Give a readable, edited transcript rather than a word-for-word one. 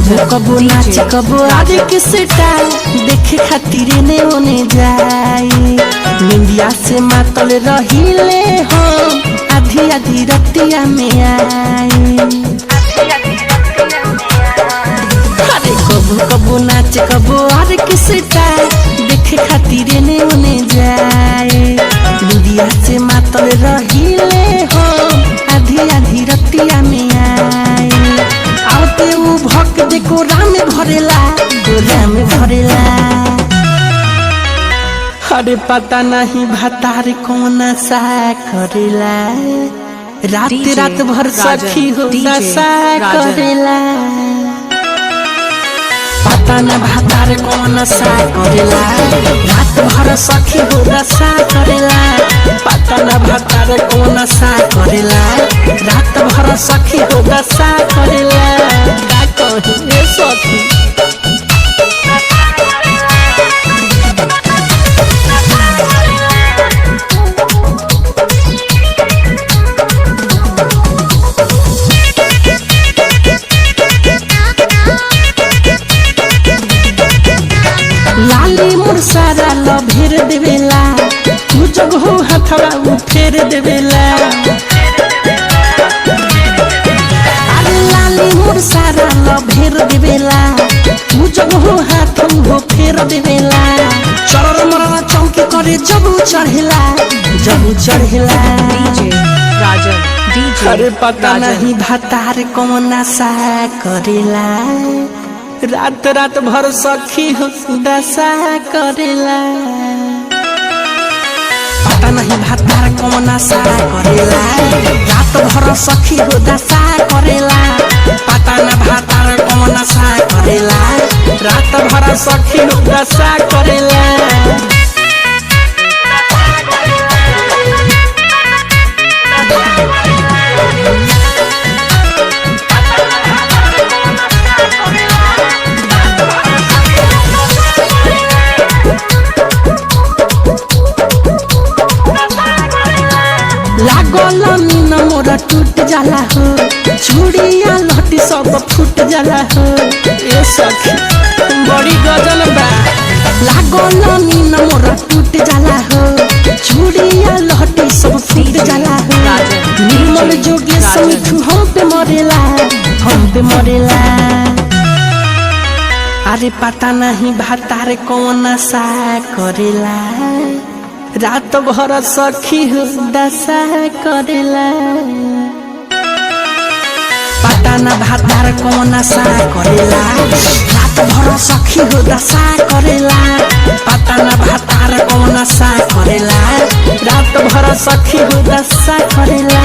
कबो कबो नाच कबो आगे किस टाइम देखे खातिर ने होने जाए निंदिया से मातल रहीले हम आधी आधी रतिया में आए। अरे कबो कबो नाच कबो आगे किस टाइम देखे खातिर ने होने जाए निंदिया से मातल रहीले हम आधी आधी रतिया में आए। आते वो भक्त देखो राम भरेला अरे पता नहीं भतार कौन सा करेला रात रात भर सखी हो दशा करेला पता न भतार कौन सा करेला रात भर सखी हो दशा करेला पता न भतार कौन सा करेला रात भर सखी हो दशा करेला का कहे सखी। लाली मुरसारा लभेर देवेला तू जग हो हथवा उ फेर देवेला अरे लाली मुरसारा लभेर देवेला तू जग हो हाथ हो फेर देवेला चरर मरना चौकी करे जब चढ़ेला अरे पता नहीं भतार कौन सा करेला रात रात भर सखी हो दशा करेला पता नहीं भतार कौन सा करेला रात भर सखी हो दशा करेला पता न भतार कौन सा करेला रात भर सखी हो दशा करेला। लागल मीन मोरा टूट जाला हो चूड़िया लहटी सब फूट जाला हो ए सखी बड़ी गजल बा लागल मीन मोरा टूट जाला हो चूड़िया लहटी सब फूट जाला हो निर्मल जोगे समिठू हम पे मरेला अरे पता नहीं भतार कौन सा करेला रात भर सखी हो दशा करेला पता न भतार कौन सा करेला रात भर सखी हो दशा करेला पता न भतार कौन सा करेला रात भर सखी हो दशा करेला।